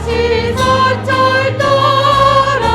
사시사철 떠라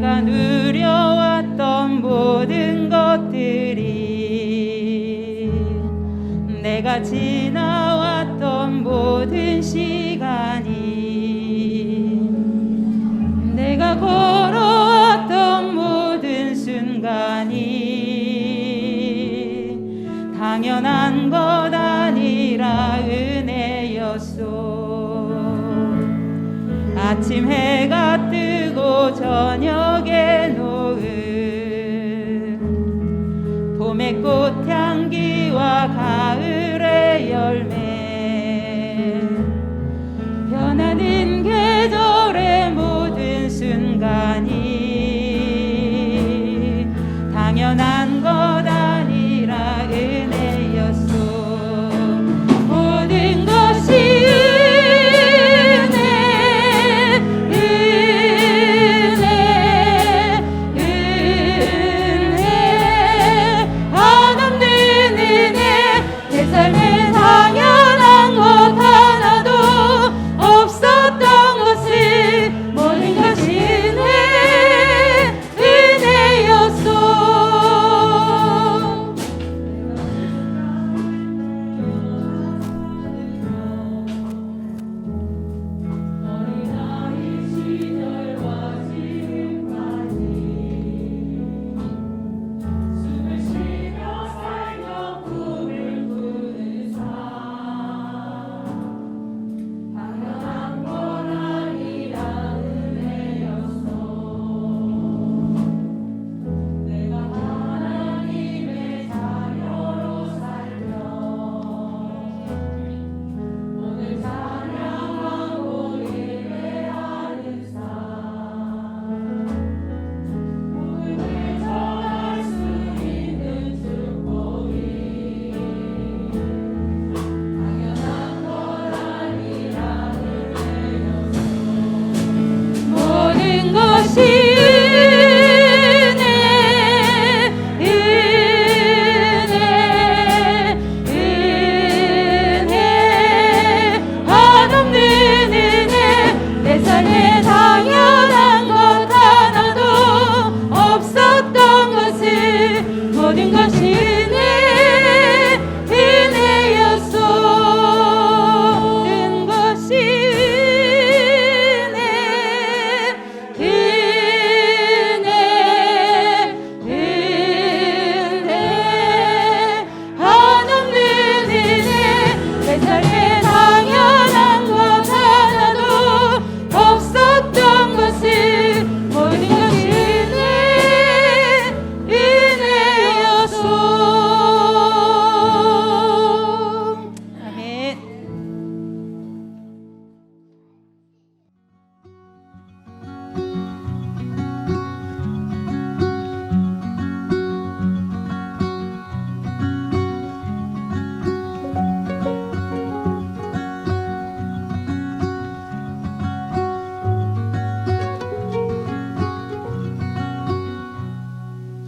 내가 누려왔던 모든 것들이, 내가 지나왔던 모든 시간이, 내가 걸어왔던 모든 순간이 당연한 것 아니라 은혜였소. 아침 해가 뜨고 저녁에 놓은 봄의 꽃향기와 가을의 열매, 변하는 계절의 모든 순간이 당연한 것 아니라 은혜였소. 모든 것이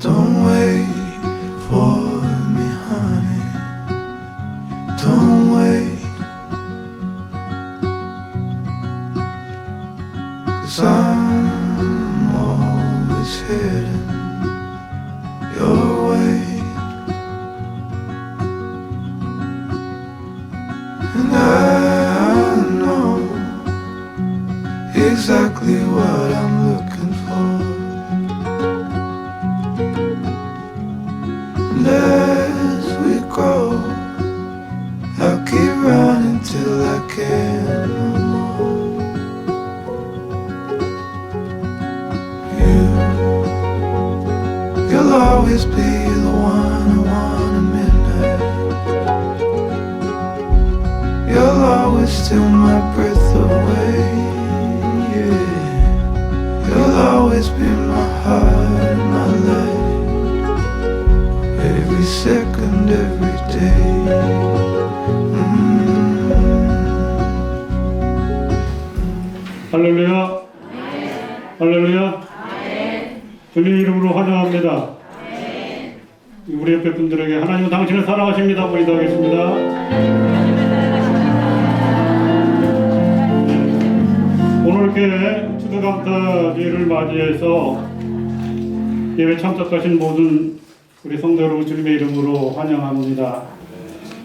Don't wait for me, honey. Don't wait, 'cause I'm always heading your way, and I know exactly what I'm looking for. As we grow, I'll keep running till I can no more. You'll always be the one I want at midnight. You'll always steal my breath away, yeah. You'll always be my heart and my life, every second, every day. 할렐루야. 할렐루야. 주님 이름으로 환영합니다. 우리 옆에 분들에게 하나님은 당신을 사랑하십니다. 기도하겠습니다. 오늘 이렇게 추수감사절을 맞이해서 예배 참석하신 모든 우리 성도 여러분 주님의 이름으로 환영합니다.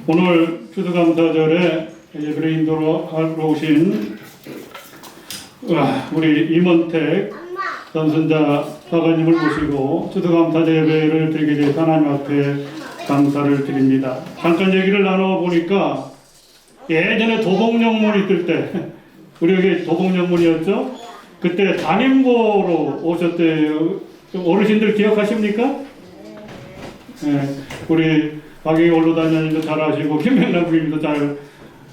오늘 추수감사절에 예배를 인도하러 오신 우리 임원택 전순자 사관님을 모시고 추수감사절 예배를 드리게 되어 하나님 앞에 감사를 드립니다. 잠깐 얘기를 나눠보니까 예전에 도봉영문 있을 때 우리 여기 도봉영문이었죠? 그때 담임보로 오셨대요. 어르신들 기억하십니까? 네, 우리 박영희 원로단장님도 잘 아시고 김명남 부님도 잘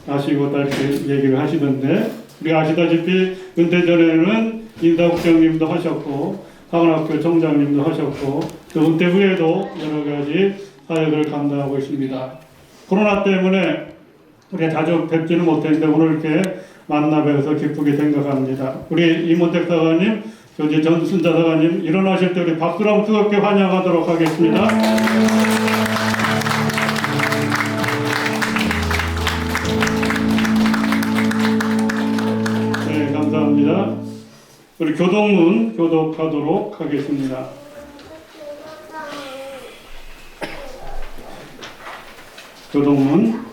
아시고 다 이렇게 얘기를 하시던데, 우리 아시다시피 은퇴 전에는 인사국장님도 하셨고 사관학교 총장님도 하셨고 또 은퇴 후에도 여러 가지 사역을 감당하고 있습니다. 코로나 때문에 우리가 자주 뵙지는 못했는데 오늘 이렇게 만나 뵈서 기쁘게 생각합니다. 우리 임원택 사관님, 교제 전순자 사관님 일어나실 때 우리 박수로 한번 뜨겁게 환영하도록 하겠습니다. 네, 감사합니다. 우리 교동문 교독하도록 하겠습니다. 교동문.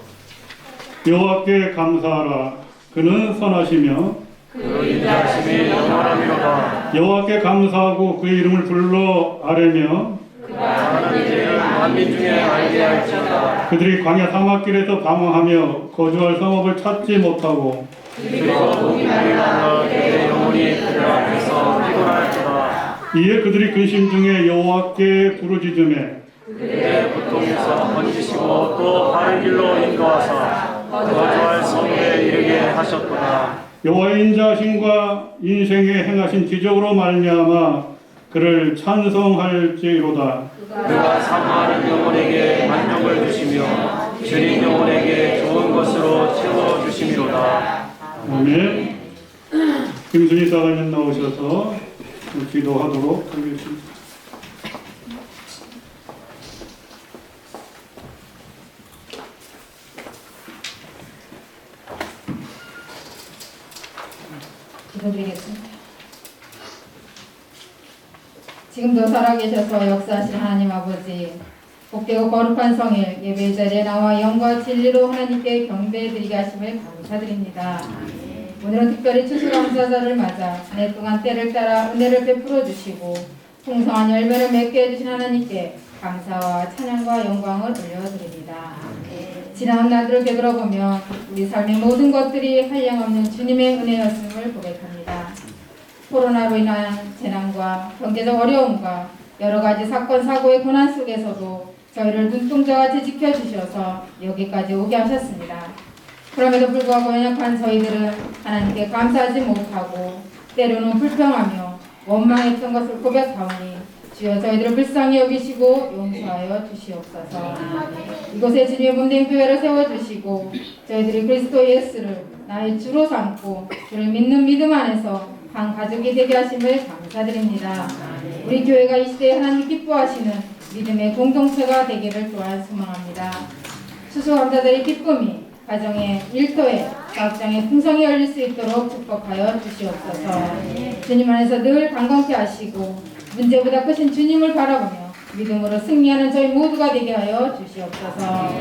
여호와께 감사하라. 그는 선하시며 그 인자하심이 영원하미로다. 여호와께 감사하고 그의 이름을 불러 아뢰며 그가 하는 일을 만민 중에 알게 할지어다. 그들이 광야 사막길에서 방황하며 거주할 성읍을 찾지 못하고 그리고 목이 말라 그의 영혼이 그들 앞에서 피곤할지어다. 이에 그들이 근심 중에 여호와께 부르짖으매 그들의 고통에서 건지시고 또 바른 길로 인도하사 거주할 성에 이르게 하셨구나. 여호와의 인자하심과 인생에 행하신 기적으로 말미암아 그를 찬송할지로다. 그가 사모하는 영혼에게 만족을 주시며 주님 영혼에게 좋은 것으로 채워주심이로다. 아멘. 김순희 사관님 나오셔서 기도하도록 하겠습니다. 기도드리겠습니다. 지금도 살아계셔서 역사하신 하나님 아버지, 복되고 거룩한 성일 예배 자리에 나와 영과 진리로 하나님께 경배드리게 하심을 감사드립니다. 오늘은 특별히 추수감사절을 맞아 한 해 동안 때를 따라 은혜를 베풀어 주시고 풍성한 열매를 맺게 해주신 하나님께 감사와 찬양과 영광을 올려드립니다. 지난 날들을 되돌아보며 우리 삶의 모든 것들이 한량없는 주님의 은혜였음을 고백합니다. 코로나로 인한 재난과 경제적 어려움과 여러 가지 사건 사고의 고난 속에서도 저희를 눈동자같이 지켜주셔서 여기까지 오게 하셨습니다. 그럼에도 불구하고 연약한 저희들은 하나님께 감사하지 못하고 때로는 불평하며 원망했던 것을 고백하오니 주여 저희들을 불쌍히 여기시고 용서하여 주시옵소서. 이곳에 주님의 몸된 교회를 세워주시고 저희들이 그리스도 예수를 나의 주로 삼고 주를 믿는 믿음 안에서 한 가족이 되게 하심을 감사드립니다. 우리 교회가 이 시대에 하나님 기뻐하시는 믿음의 공동체가 되기를 또한 소망합니다. 추수감사절의 기쁨이 가정의 일터에 가정의 풍성이 열릴 수 있도록 축복하여 주시옵소서. 주님 안에서 늘 강건케 하시고 문제보다 크신 주님을 바라보며 믿음으로 승리하는 저희 모두가 되게 하여 주시옵소서.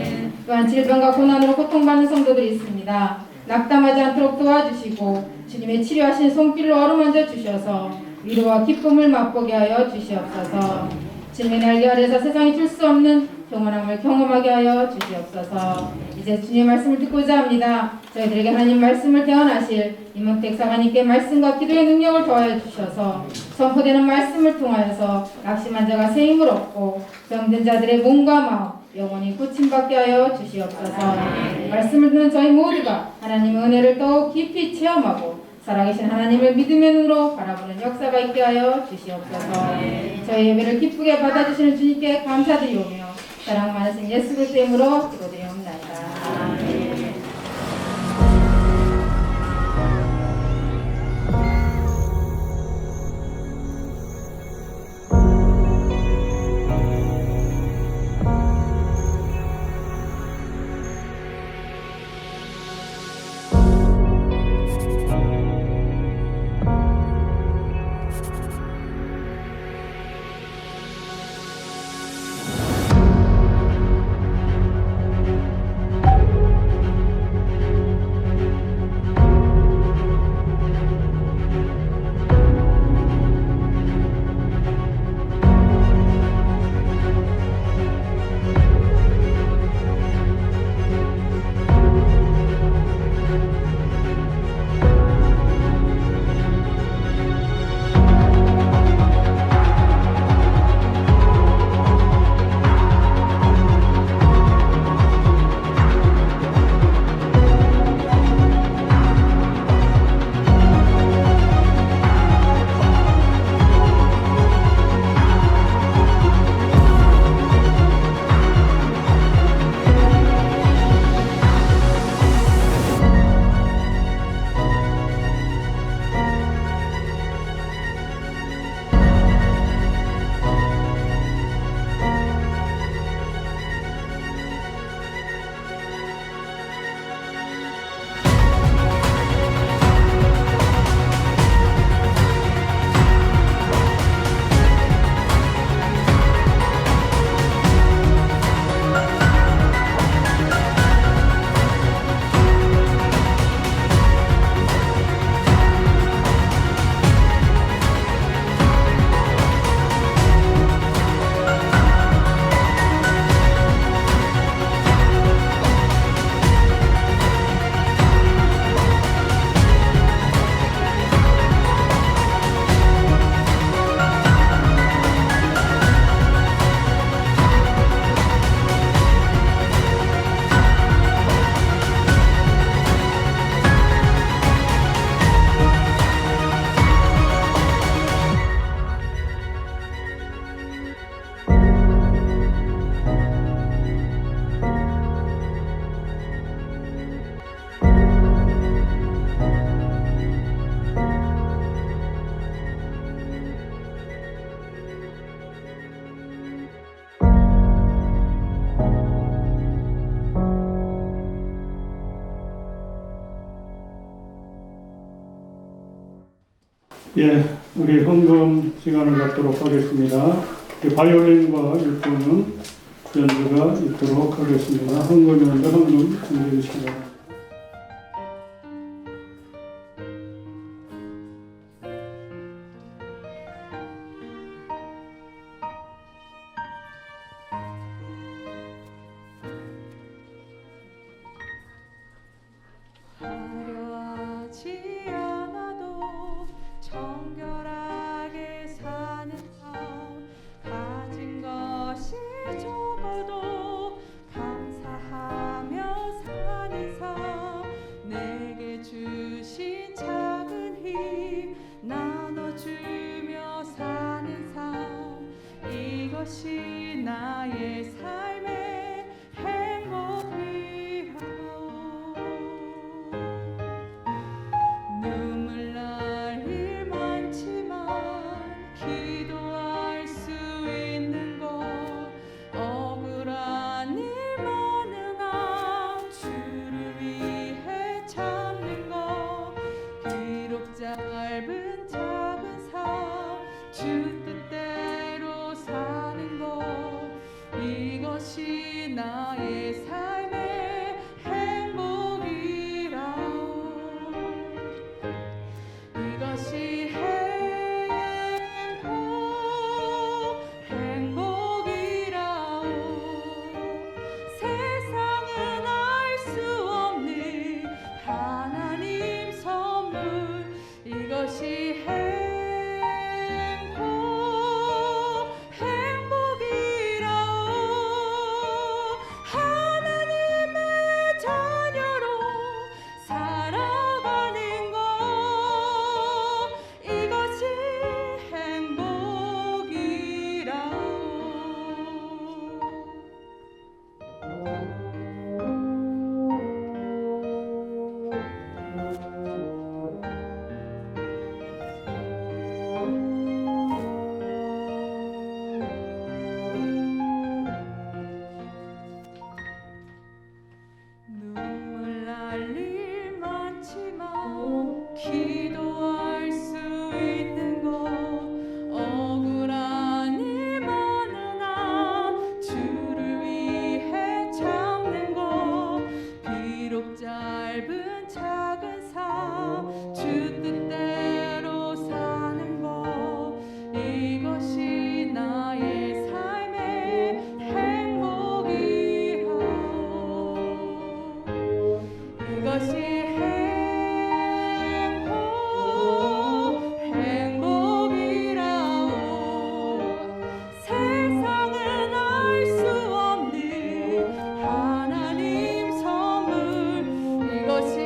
또한 질병과 고난으로 고통받는 성도들이 있습니다. 낙담하지 않도록 도와주시고 주님의 치료하신 손길로 어루만져 주셔서 위로와 기쁨을 맛보게 하여 주시옵소서. 주님의 날개 아래서 세상이 줄 수 없는 평온함을 경험하게 하여 주시옵소서. 이제 주님의 말씀을 듣고자 합니다. 저희들에게 하나님 말씀을 대언하실 임원택 사관님께 말씀과 기도의 능력을 더하여 주셔서 선포되는 말씀을 통하여서 낙심한 자가 새 힘을 얻고 병든 자들의 몸과 마음 영원히 고침받게 하여 주시옵소서. 말씀을 듣는 저희 모두가 하나님의 은혜를 더욱 깊이 체험하고 살아계신 하나님을 믿음의 눈으로 바라보는 역사가 있게 하여 주시옵소서. 저희 예배를 기쁘게 받아주시는 주님께 감사드리오며 사랑 많으신 예수 그리스도의 이름으로 기도드리옵나이다. 아멘. 예, 우리 헌금 시간을 갖도록 하겠습니다. 바이올린과 일본은 연주가 있도록 하겠습니다. 헌금 연주 헌금 준비해 주시기 바랍니다. 화려하지 않아도 정결하게 사는 삶, 가진 것이 적어도 감사하며 사는 삶, 내게 주신 작은 힘 나눠주며 사는 삶, 이것이 나의 삶의 행복이라오. 눈물 날 일 많지만 기도할 수 있는 것, 억울한 일 많은 한 주를 위해 참는 것, 비록 짧은 작은 삶 주 뜻대로 사는 것, 이것이 나의 삶의 행복이라오. 이것이 행복이라오. 세상은 알 수 없는 하나님 선물, 이것이 행복이라오. 하나님의 자녀로 살아가는 것, 이것이 행복이라오. 눈물 날 일 많지만 기도할 수 있는 것, 억울한 일 많은 한 주를 위해 참는 것, 비록 짧은 작은 삶 주 뜻대로 사는 것, 이것이 나의 삶의 행복이라오. 이것이 행복이라오. 세상은 알 수 없는 하나님 선물, 이것이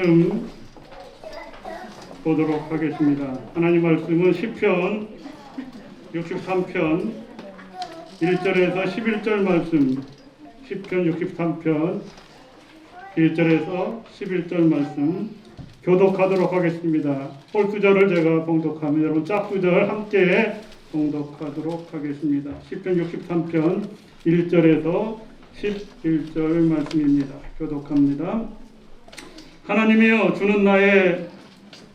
말씀 보도록 하겠습니다. 하나님 말씀은 시편 63편 1절에서 11절 말씀, 시편 63편 1절에서 11절 말씀 교독하도록 하겠습니다. 홀수절을 제가 봉독하면 여러분 짝수절 함께 봉독하도록 하겠습니다. 시편 63편 1절에서 11절 말씀입니다. 교독합니다. 하나님이여 주는 나의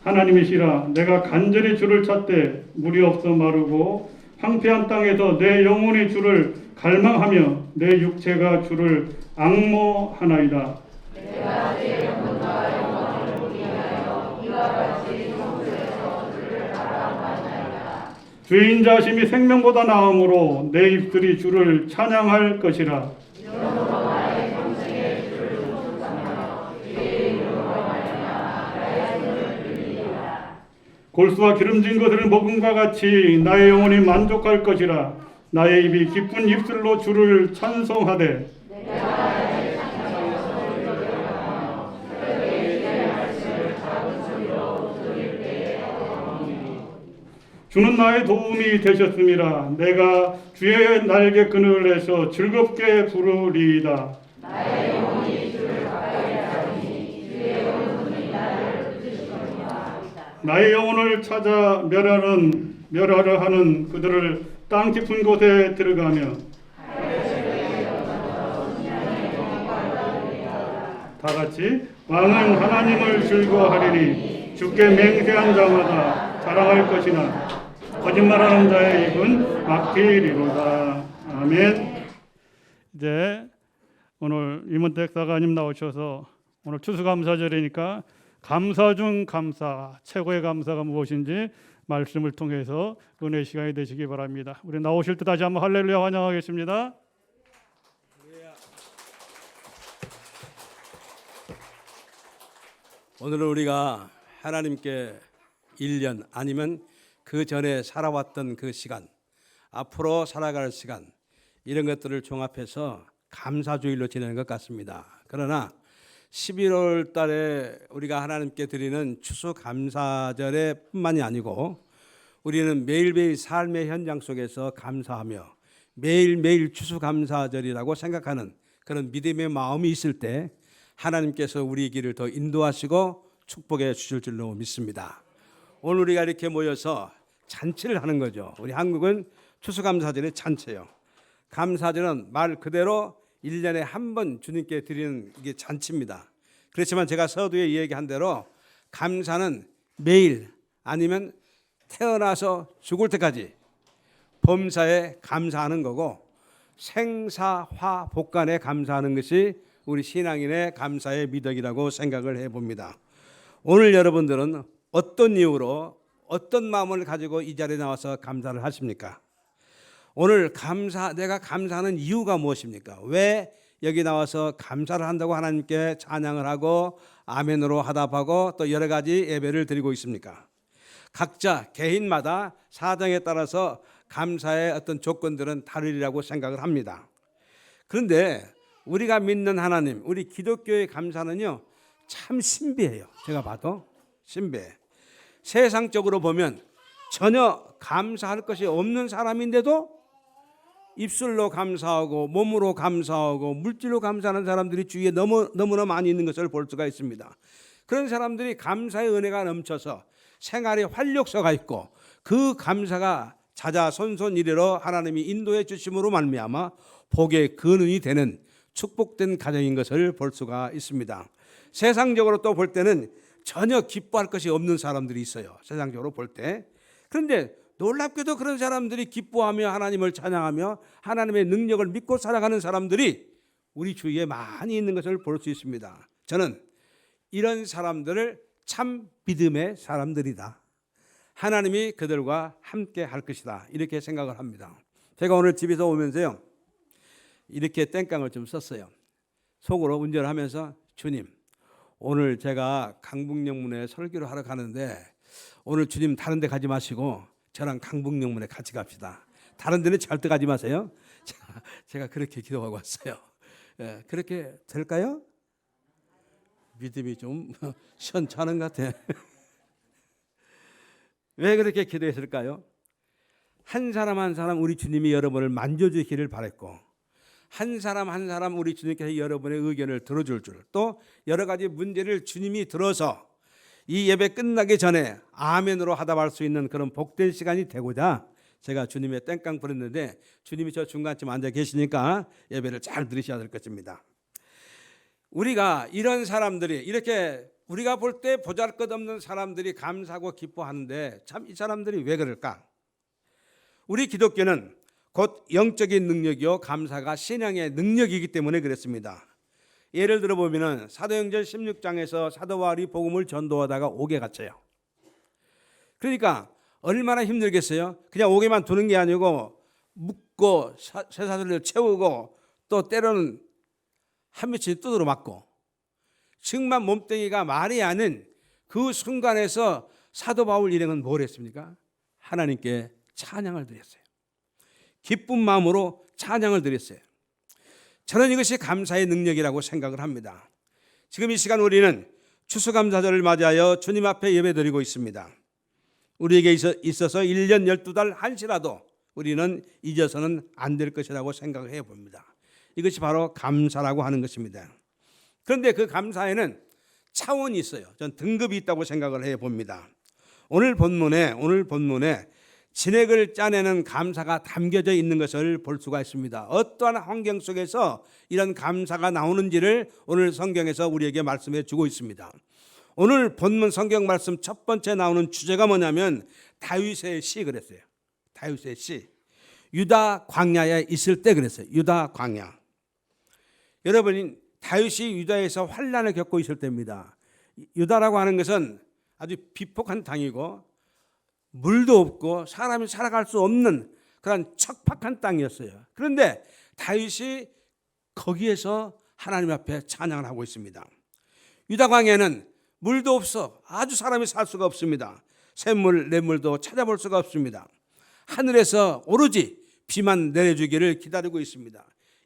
하나님이시라. 내가 간절히 주를 찾되 물이 없어 마르고 황폐한 땅에서 내 영혼이 주를 갈망하며 내 육체가 주를 앙모하나이다. 내가 내 영혼과 영혼을 보기 위하여 이와 같이 성소에서 주를 바라보나이다. 주인 자심이 생명보다 나음으로 내 입술이 주를 찬양할 것이라. 골수와 기름진 것을 먹음과 같이 나의 영혼이 만족할 것이라. 나의 입이 기쁜 입술로 주를 찬송하되 주는 나의 도움이 되셨음이라. 내가 주의 날개 그늘을 내서 즐겁게 부르리이다. 나의 영혼이 주를 가까이 하니 주의 영혼이 나를 붙이시거니와. 나의 영혼을 찾아 멸하려 하는 그들을 땅 깊은 곳에 들어가며 다 같이 왕은 하나님을 즐거워하리니 주께 맹세한 자마다 자랑할 것이나 거짓말하는 자의 입은 막히리로다. 아멘. 이제 오늘 임은택 사가님 나오셔서 오늘 추수감사절이니까 감사 중 감사, 최고의 감사가 무엇인지 말씀을 통해서 은혜 시간이 되시기 바랍니다. 우리 나오실 때 다시 한번 할렐루야 환영하겠습니다. 오늘은 우리가 하나님께 1년 아니면 그 전에 살아왔던 그 시간, 앞으로 살아갈 시간, 이런 것들을 종합해서 감사주일로 지내는 것 같습니다. 그러나 11월 달에 우리가 하나님께 드리는 추수감사절에 뿐만이 아니고 우리는 매일매일 삶의 현장 속에서 감사하며 매일매일 추수감사절이라고 생각하는 그런 믿음의 마음이 있을 때 하나님께서 우리 길을 더 인도하시고 축복해 주실 줄로 믿습니다. 오늘 우리가 이렇게 모여서 잔치를 하는 거죠. 우리 한국은 추수감사절의 잔치예요. 감사절은 말 그대로 1년에 한 번 주님께 드리는 이게 잔치입니다. 그렇지만 제가 서두에 이야기한 대로 감사는 매일 아니면 태어나서 죽을 때까지 범사에 감사하는 거고 생사화 복간에 감사하는 것이 우리 신앙인의 감사의 미덕이라고 생각을 해봅니다. 오늘 여러분들은 어떤 이유로 어떤 마음을 가지고 이 자리에 나와서 감사를 하십니까? 오늘 내가 감사하는 이유가 무엇입니까? 왜 여기 나와서 감사를 한다고 하나님께 찬양을 하고 아멘으로 화답하고 또 여러 가지 예배를 드리고 있습니까? 각자 개인마다 사정에 따라서 감사의 어떤 조건들은 다르리라고 생각을 합니다. 그런데 우리가 믿는 하나님, 우리 기독교의 감사는요 참 신비해요. 제가 봐도 신비해. 세상적으로 보면 전혀 감사할 것이 없는 사람인데도 입술로 감사하고 몸으로 감사하고 물질로 감사하는 사람들이 주위에 너무나 많이 있는 것을 볼 수가 있습니다. 그런 사람들이 감사의 은혜가 넘쳐서 생활에 활력소가 있고 그 감사가 자자손손 이래로 하나님이 인도해 주심으로 말미암아 복의 근원이 되는 축복된 가정인 것을 볼 수가 있습니다. 세상적으로 또 볼 때는 전혀 기뻐할 것이 없는 사람들이 있어요. 세상적으로 볼 때. 그런데 놀랍게도 그런 사람들이 기뻐하며 하나님을 찬양하며 하나님의 능력을 믿고 살아가는 사람들이 우리 주위에 많이 있는 것을 볼 수 있습니다. 저는 이런 사람들을 참 믿음의 사람들이다. 하나님이 그들과 함께 할 것이다. 이렇게 생각을 합니다. 제가 오늘 집에서 오면서요 이렇게 땡깡을 좀 썼어요. 속으로 운전을 하면서 주님 오늘 제가 강북영문에 설교를 하러 가는데 오늘 주님 다른 데 가지 마시고 저랑 강북영문에 같이 갑시다. 다른 데는 절대 가지 마세요. 제가 그렇게 기도하고 왔어요. 그렇게 될까요? 믿음이 좀 시원찮은 것 같아. 왜 그렇게 기도했을까요? 한 사람 한 사람 우리 주님이 여러분을 만져주기를 바랬고, 한 사람 한 사람 우리 주님께서 여러분의 의견을 들어줄 줄, 또 여러 가지 문제를 주님이 들어서 이 예배 끝나기 전에 아멘으로 하답할 수 있는 그런 복된 시간이 되고자 제가 주님의 땡깡 부렸는데, 주님이 저 중간쯤 앉아 계시니까 예배를 잘 들으셔야 될 것입니다. 우리가 이런 사람들이, 이렇게 우리가 볼 때 보잘것없는 사람들이 감사하고 기뻐하는데 참 이 사람들이 왜 그럴까? 우리 기독교는 곧 영적인 능력이요 감사가 신앙의 능력이기 때문에 그렇습니다. 예를 들어 보면은 사도행전 16장에서 사도 바울이 복음을 전도하다가 옥에 갇혀요. 그러니까 얼마나 힘들겠어요? 그냥 옥에만 두는 게 아니고 묶고 쇠사슬을 채우고 또 때로는 한 며칠 두드러 맞고, 정말 몸뚱이가 말이 않은 그 순간에서 사도 바울 일행은 뭘 했습니까? 하나님께 찬양을 드렸어요. 기쁜 마음으로 찬양을 드렸어요. 저는 이것이 감사의 능력이라고 생각을 합니다. 지금 이 시간 우리는 추수감사절을 맞이하여 주님 앞에 예배드리고 있습니다. 우리에게 있어서 1년 12달 한시라도 우리는 잊어서는 안 될 것이라고 생각을 해봅니다. 이것이 바로 감사라고 하는 것입니다. 그런데 그 감사에는 차원이 있어요. 전 등급이 있다고 생각을 해봅니다. 오늘 본문에 진액을 짜내는 감사가 담겨져 있는 것을 볼 수가 있습니다. 어떠한 환경 속에서 이런 감사가 나오는지를 오늘 성경에서 우리에게 말씀해 주고 있습니다. 오늘 본문 성경 말씀 첫 번째 나오는 주제가 뭐냐면 다윗의 시 그랬어요. 다윗의 시. 유다 광야에 있을 때 그랬어요. 유다 광야. 여러분, 다윗이 유다에서 환난을 겪고 있을 때입니다. 유다라고 하는 것은 아주 비폭한 땅이고 물도 없고 사람이 살아갈 수 없는 그런 척박한 땅이었어요. 그런데 다윗이 거기에서 하나님 앞에 찬양을 하고 있습니다. 유다 광야는 물도 없어 아주 사람이 살 수가 없습니다. 샘물, 냇물도 찾아볼 수가 없습니다. 하늘에서 오로지 비만 내려주기를 기다리고 있습니다.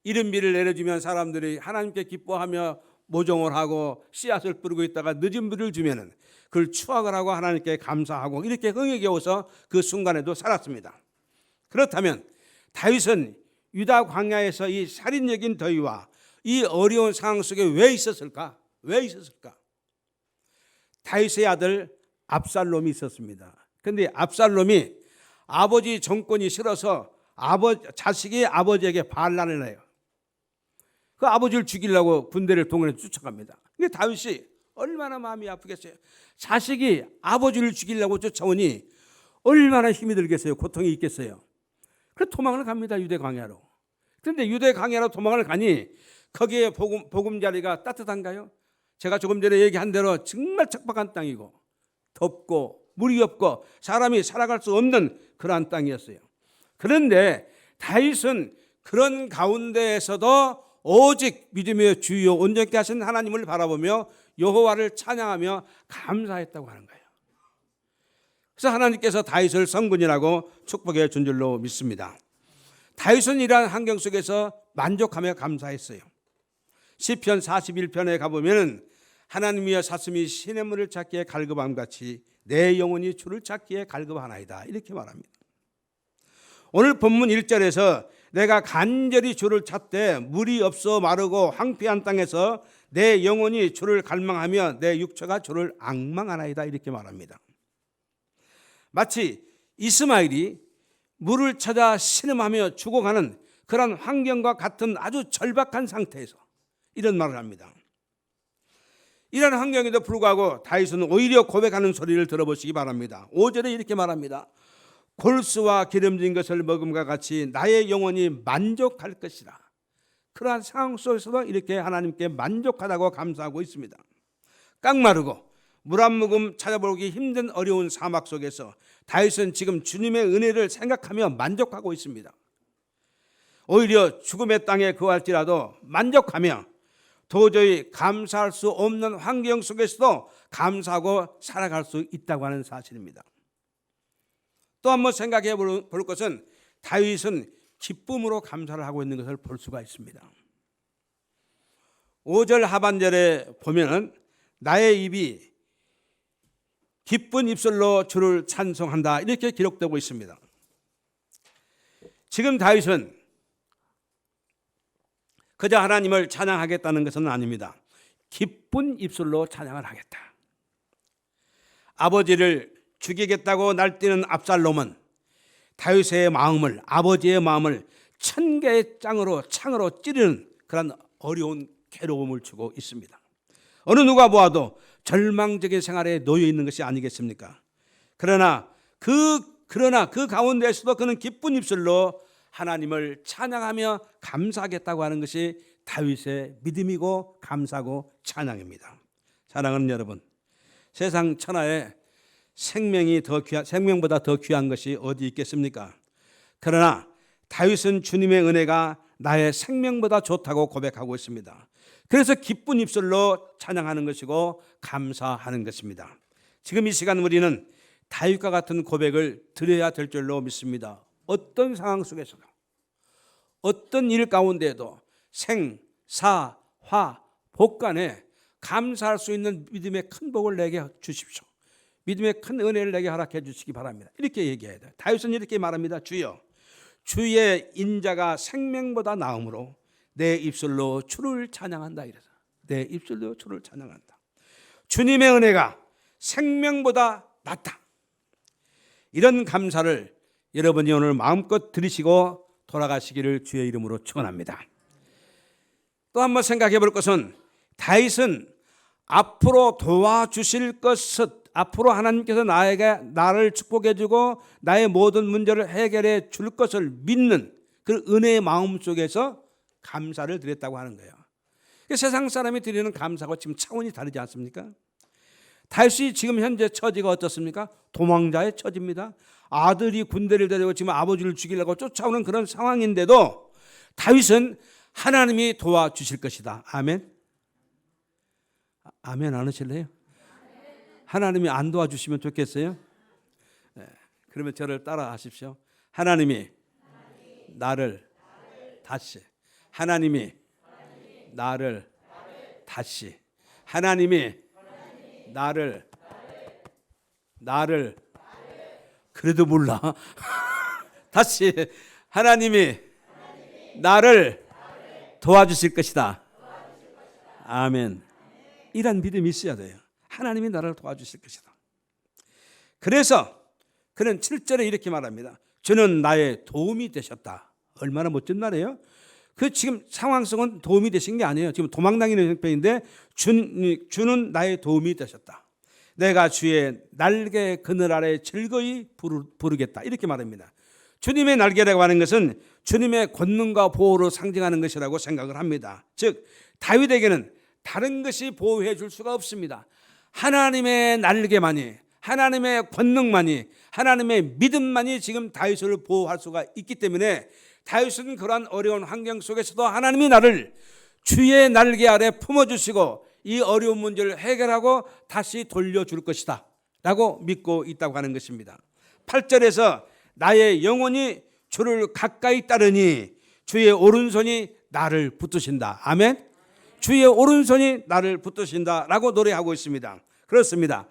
이른 비를 내려주면 사람들이 하나님께 기뻐하며 모종을 하고 씨앗을 뿌리고 있다가 늦은 비를 주면은 그걸 추악을 하고 하나님께 감사하고 이렇게 흥에 겨워서 그 순간에도 살았습니다. 그렇다면 다윗은 유다 광야에서 이 살인적인 더위와 이 어려운 상황 속에 왜 있었을까? 왜 있었을까? 다윗의 아들 압살롬이 있었습니다. 그런데 압살롬이 아버지 정권이 싫어서 자식이 아버지에게 반란을 해요. 그 아버지를 죽이려고 군대를 동원해 쫓아갑니다. 근데 다윗이 얼마나 마음이 아프겠어요. 자식이 아버지를 죽이려고 쫓아오니 얼마나 힘이 들겠어요. 고통이 있겠어요. 그래서 도망을 갑니다. 유대 광야로. 그런데 유대 광야로 도망을 가니 거기에 보금자리가 따뜻한가요? 제가 조금 전에 얘기한 대로 정말 척박한 땅이고 덥고 물이 없고 사람이 살아갈 수 없는 그러한 땅이었어요. 그런데 다윗은 그런 가운데에서도 오직 믿음의 주요 온전케 하신 하나님을 바라보며 여호와를 찬양하며 감사했다고 하는 거예요. 그래서 하나님께서 다윗을 성군이라고 축복해 준 줄로 믿습니다. 다윗은 이러한 환경 속에서 만족하며 감사했어요. 시편 41편에 가보면 하나님이여 사슴이 시냇물을 찾기에 갈급함같이 내 영혼이 주를 찾기에 갈급하나이다 이렇게 말합니다. 오늘 본문 1절에서 내가 간절히 주를 찾되 물이 없어 마르고 황폐한 땅에서 내 영혼이 주를 갈망하며 내 육체가 주를 앙망하나이다 이렇게 말합니다. 마치 이스마엘이 물을 찾아 신음하며 죽어가는 그런 환경과 같은 아주 절박한 상태에서 이런 말을 합니다. 이런 환경에도 불구하고 다윗은 오히려 고백하는 소리를 들어보시기 바랍니다. 5절에 이렇게 말합니다. 골수와 기름진 것을 먹음과 같이 나의 영혼이 만족할 것이라. 그러한 상황 속에서도 이렇게 하나님께 만족하다고 감사하고 있습니다. 깡마르고 물 한 모금 찾아보기 힘든 어려운 사막 속에서 다윗은 지금 주님의 은혜를 생각하며 만족하고 있습니다. 오히려 죽음의 땅에 거할지라도 만족하며 도저히 감사할 수 없는 환경 속에서도 감사하고 살아갈 수 있다고 하는 사실입니다. 또 한번 생각해 볼 것은 다윗은 기쁨으로 감사를 하고 있는 것을 볼 수가 있습니다. 5절 하반절에 보면 나의 입이 기쁜 입술로 주를 찬송한다. 이렇게 기록되고 있습니다. 지금 다윗은 그저 하나님을 찬양하겠다는 것은 아닙니다. 기쁜 입술로 찬양을 하겠다. 아버지를 죽이겠다고 날뛰는 압살롬은 다윗의 마음을, 아버지의 마음을 1000개의 창으로 찌르는 그런 어려운 괴로움을 주고 있습니다. 어느 누가 보아도 절망적인 생활에 놓여 있는 것이 아니겠습니까? 그러나 그 가운데에서도 그는 기쁜 입술로 하나님을 찬양하며 감사하겠다고 하는 것이 다윗의 믿음이고 감사고 찬양입니다. 사랑하는 여러분, 세상 천하에 생명보다 더 귀한 것이 어디 있겠습니까? 그러나 다윗은 주님의 은혜가 나의 생명보다 좋다고 고백하고 있습니다. 그래서 기쁜 입술로 찬양하는 것이고 감사하는 것입니다. 지금 이 시간 우리는 다윗과 같은 고백을 드려야 될 줄로 믿습니다. 어떤 상황 속에서도, 어떤 일 가운데에도 생, 사, 화, 복간에 감사할 수 있는 믿음의 큰 복을 내게 주십시오. 믿음의 큰 은혜를 내게 허락해 주시기 바랍니다. 이렇게 얘기해야 돼요. 다윗은 이렇게 말합니다. 주여, 주의 인자가 생명보다 나음으로 내 입술로 주를 찬양한다. 이래서 내 입술로 주를 찬양한다. 주님의 은혜가 생명보다 낫다. 이런 감사를 여러분이 오늘 마음껏 드리시고 돌아가시기를 주의 이름으로 축원합니다. 또 한번 생각해 볼 것은 다윗은 앞으로 도와주실 것을, 앞으로 하나님께서 나를 축복해 주고 나의 모든 문제를 해결해 줄 것을 믿는 그 은혜의 마음 속에서 감사를 드렸다고 하는 거예요. 세상 사람이 드리는 감사가 지금 차원이 다르지 않습니까? 다윗이 지금 현재 처지가 어떻습니까? 도망자의 처지입니다. 아들이 군대를 데리고 지금 아버지를 죽이려고 쫓아오는 그런 상황인데도 다윗은 하나님이 도와주실 것이다. 아멘. 아멘 안 하실래요? 하나님이 안 도와주시면 좋겠어요? 네, 그러면 저를 따라 하십시오. 하나님이 나를 다시, 하나님이 나를 다시, 하나님이 나를 그래도 몰라. 다시, 하나님이 나를 도와주실 것이다. 아멘. 이런 믿음이 있어야 돼요. 하나님이 나를 도와주실 것이다. 그래서 그는 7절에 이렇게 말합니다. 주는 나의 도움이 되셨다. 얼마나 멋진 말이에요. 그 지금 상황 속은 도움이 되신 게 아니에요. 지금 도망다니는 형편인데 주는 나의 도움이 되셨다. 내가 주의 날개 그늘 아래 즐거이 부르겠다. 이렇게 말합니다. 주님의 날개라고 하는 것은 주님의 권능과 보호를 상징하는 것이라고 생각을 합니다. 즉 다윗에게는 다른 것이 보호해 줄 수가 없습니다. 하나님의 날개만이, 하나님의 권능만이, 하나님의 믿음만이 지금 다윗을 보호할 수가 있기 때문에 다윗은 그러한 어려운 환경 속에서도 하나님이 나를 주의 날개 아래 품어주시고 이 어려운 문제를 해결하고 다시 돌려줄 것이다 라고 믿고 있다고 하는 것입니다. 8절에서 나의 영혼이 주를 가까이 따르니 주의 오른손이 나를 붙드신다. 아멘. 주의 오른손이 나를 붙드신다 라고 노래하고 있습니다. 그렇습니다.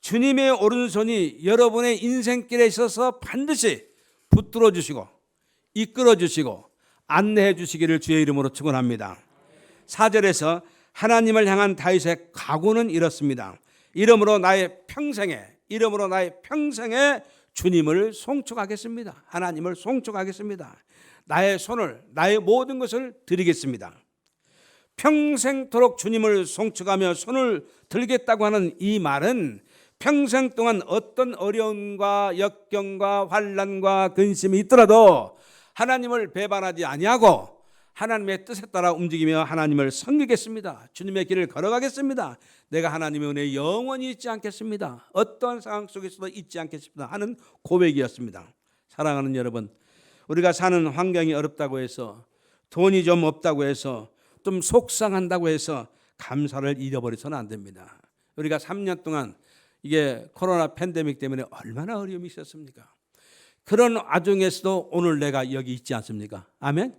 주님의 오른손이 여러분의 인생길에 있어서 반드시 붙들어 주시고 이끌어 주시고 안내해 주시기를 주의 이름으로 축원합니다. 4절에서 하나님을 향한 다윗의 각오는 이렇습니다. 이름으로 나의 평생에 주님을 송축하겠습니다. 하나님을 송축하겠습니다. 나의 손을, 나의 모든 것을 드리겠습니다. 평생토록 주님을 송축하며 손을 들겠다고 하는 이 말은 평생 동안 어떤 어려움과 역경과 환난과 근심이 있더라도 하나님을 배반하지 아니하고 하나님의 뜻에 따라 움직이며 하나님을 섬기겠습니다. 주님의 길을 걸어가겠습니다. 내가 하나님의 은혜에 영원히 잊지 않겠습니다. 어떠한 상황 속에서도 잊지 않겠습니다 하는 고백이었습니다. 사랑하는 여러분, 우리가 사는 환경이 어렵다고 해서, 돈이 좀 없다고 해서, 좀 속상한다고 해서 감사를 잃어버려서는 안 됩니다. 우리가 3년 동안 이게 코로나 팬데믹 때문에 얼마나 어려움이 있었습니까? 그런 와중에서도 오늘 내가 여기 있지 않습니까? 아멘?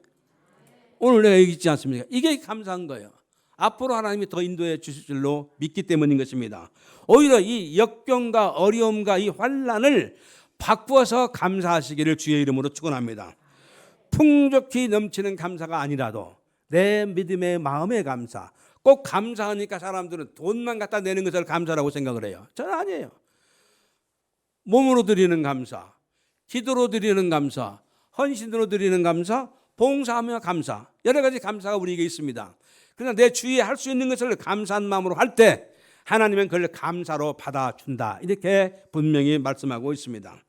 오늘 내가 여기 있지 않습니까? 이게 감사한 거예요. 앞으로 하나님이 더 인도해 주실 줄로 믿기 때문인 것입니다. 오히려 이 역경과 어려움과 이 환난을 바꾸어서 감사하시기를 주의 이름으로 축원합니다. 풍족히 넘치는 감사가 아니라도 내 믿음의 마음의 감사. 꼭 감사하니까 사람들은 돈만 갖다 내는 것을 감사라고 생각을 해요. 저는 아니에요. 몸으로 드리는 감사, 기도로 드리는 감사, 헌신으로 드리는 감사, 봉사하며 감사, 여러 가지 감사가 우리에게 있습니다. 그러나 내 주위에 할 수 있는 것을 감사한 마음으로 할 때 하나님은 그걸 감사로 받아준다. 이렇게 분명히 말씀하고 있습니다.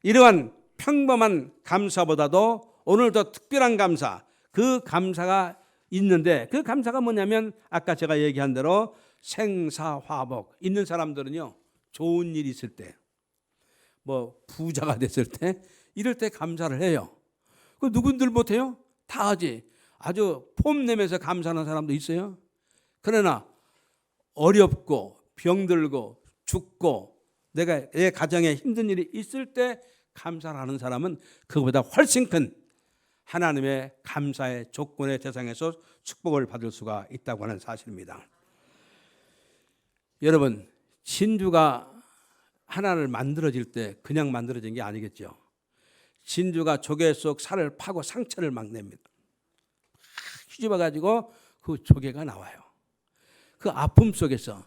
이러한 평범한 감사보다도 오늘 더 특별한 감사, 그 감사가 있는데 그 감사가 뭐냐면 아까 제가 얘기한 대로 생사화복 있는 사람들은요, 좋은 일이 있을 때, 뭐 부자가 됐을 때, 이럴 때 감사를 해요. 그 누군들 못해요? 다 하지. 아주 폼 내면서 감사하는 사람도 있어요. 그러나 어렵고 병들고 죽고 내가 내 가정에 힘든 일이 있을 때 감사를 하는 사람은 그거보다 훨씬 큰 하나님의 감사의 조건의 대상에서 축복을 받을 수가 있다고 하는 사실입니다. 여러분, 진주가 하나를 만들어질 때 그냥 만들어진 게 아니겠죠. 진주가 조개 속 살을 파고 상처를 막 냅니다. 휘집어가지고 그 조개가 나와요. 그 아픔 속에서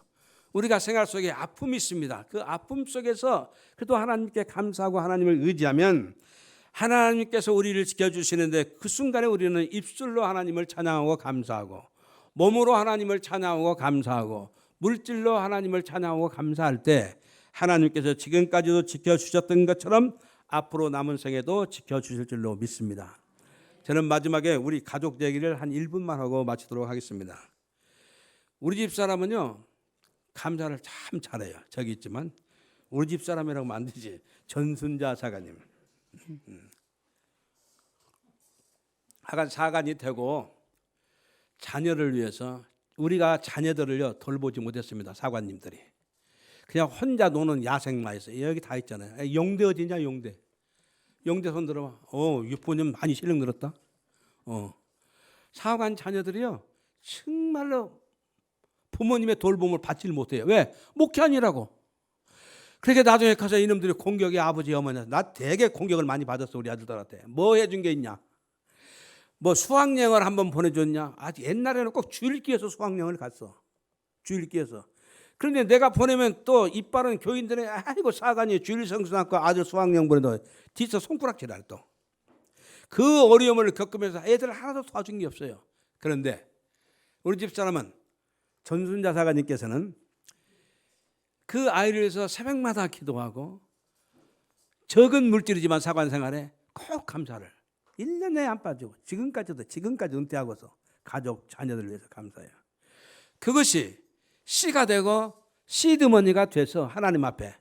우리가 생활 속에 아픔이 있습니다. 그 아픔 속에서 그래도 하나님께 감사하고 하나님을 의지하면 하나님께서 우리를 지켜주시는데 그 순간에 우리는 입술로 하나님을 찬양하고 감사하고 몸으로 하나님을 찬양하고 감사하고 물질로 하나님을 찬양하고 감사할 때 하나님께서 지금까지도 지켜주셨던 것처럼 앞으로 남은 생에도 지켜주실 줄로 믿습니다. 저는 마지막에 우리 가족 얘기를 한 1분만 하고 마치도록 하겠습니다. 우리 집 사람은요, 감사를 참 잘해요. 저기 있지만 우리 집 사람이라고 하면 안 되지. 전순자 사가님. 하간 사간이 되고 자녀를 위해서 우리가 자녀들을요 돌보지 못했습니다. 사관님들이 그냥 혼자 노는 야생마 있어요. 여기 다 있잖아요. 용대 어디냐? 용대 손 들어봐. 유포님 많이 실력 늘었다. 사관 자녀들이요 정말로 부모님의 돌봄을 받지를 못해요. 왜? 목회하니라고. 그렇게 나중에 가서 이놈들이 공격이 아버지 어머니, 나 되게 공격을 많이 받았어. 우리 아들들한테 뭐 해준 게 있냐, 뭐 수학여행을 한번 보내줬냐. 아주 옛날에는 꼭 주일기에서 수학여행을 갔어. 주일기에서. 그런데 내가 보내면 또 이빠른 교인들이 아이고 사관이 주일 성수학교 아들 수학여행 보내도 뒤에서 손가락질할 또. 그 어려움을 겪으면서 애들 하나도 도와준 게 없어요. 그런데 우리 집사람은 전순자 사관님께서는 그 아이를 위해서 새벽마다 기도하고 적은 물질이지만 사관 생활에 꼭 감사를 1년 내에 안 빠지고 지금까지 은퇴하고서 가족 자녀들을 위해서 감사해요. 그것이 씨가 되고 씨드머니가 돼서 하나님 앞에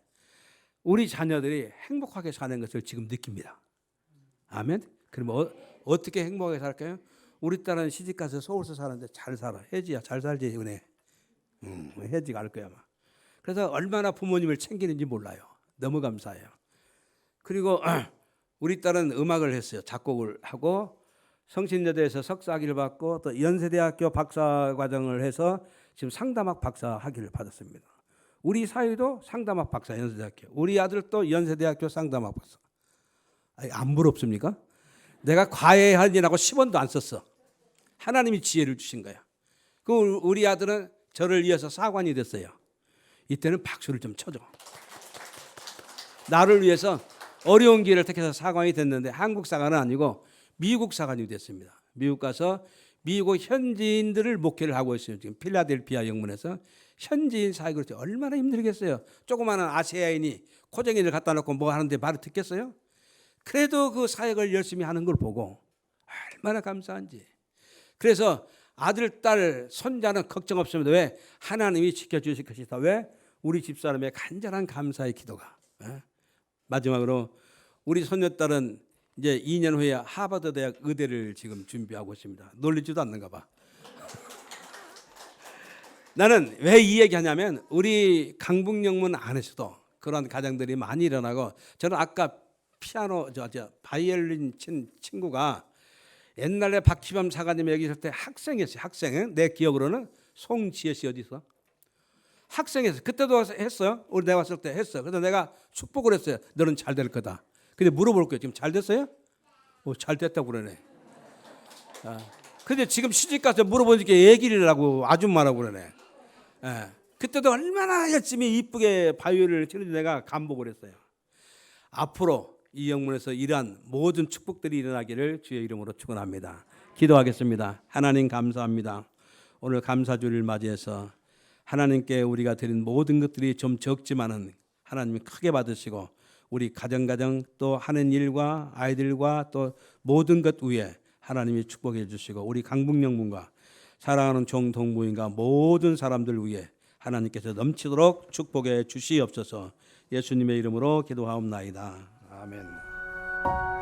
우리 자녀들이 행복하게 사는 것을 지금 느낍니다. 아멘. 그럼 어떻게 행복하게 살까요? 우리 딸은 시집가서 서울서 사는데 잘 살아. 혜지야 잘 살지 은혜. 혜지가 알 거야 아마. 그래서 얼마나 부모님을 챙기는지 몰라요. 너무 감사해요. 그리고 우리 딸은 음악을 했어요. 작곡을 하고 성신여대에서 석사학위를 받고 또 연세대학교 박사과정을 해서 지금 상담학 박사 학위를 받았습니다. 우리 사위도 상담학 박사 연세대학교, 우리 아들도 연세대학교 상담학 박사. 안 부럽습니까? 내가 과외하느라고 10원도 안 썼어. 하나님이 지혜를 주신 거야. 그 우리 아들은 저를 이어서 사관이 됐어요. 이때는 박수를 좀 쳐줘. 나를 위해서 어려운 길을 택해서 사관이 됐는데 한국 사관은 아니고 미국 사관이 됐습니다. 미국 가서 미국 현지인들을 목회를 하고 있어요. 지금 필라델피아 영문에서 현지인 사역을 때 얼마나 힘들겠어요. 조그마한 아시아인이 코쟁이를 갖다 놓고 뭐 하는데 말을 듣겠어요? 그래도 그 사역을 열심히 하는 걸 보고 얼마나 감사한지. 그래서 아들, 딸, 손자는 걱정 없습니다. 왜? 하나님이 지켜주실 것이다. 왜? 우리 집사람의 간절한 감사의 기도가. 마지막으로 우리 손녀딸은 이제 2년 후에 하버드 대학 의대를 지금 준비하고 있습니다. 놀리지도 않는가 봐. 나는 왜 이 얘기하냐면 우리 강북영문 안에서도 그런 가정들이 많이 일어나고, 저는 아까 피아노 바이올린 친 친구가 옛날에 박희범 사관님이 여기 있을 때 학생이었어요. 학생. 내 기억으로는 송지혜 씨 어디 있어? 학생이었어요. 그때도 했어요. 우리 내가 왔을 때 했어. 그래서 내가 축복을 했어요. 너는 잘 될 거다. 근데 물어볼 거예요. 지금 잘 됐어요? 잘 됐다고 그러네. 근데 지금 시집 가서 물어보니까 얘기를 하고 아줌마라고 그러네. 그때도 얼마나 열심히 이쁘게 바이올린을 치는지 내가 감복을 했어요. 앞으로 이 영문에서 이러한 모든 축복들이 일어나기를 주의 이름으로 축원합니다. 기도하겠습니다. 하나님 감사합니다. 오늘 감사주를 맞이해서 하나님께 우리가 드린 모든 것들이 좀 적지만은 하나님이 크게 받으시고 우리 가정 또 하는 일과 아이들과 또 모든 것 위에 하나님이 축복해 주시고 우리 강북영문과 사랑하는 종동부인과 모든 사람들 위해 하나님께서 넘치도록 축복해 주시옵소서. 예수님의 이름으로 기도하옵나이다. 아멘.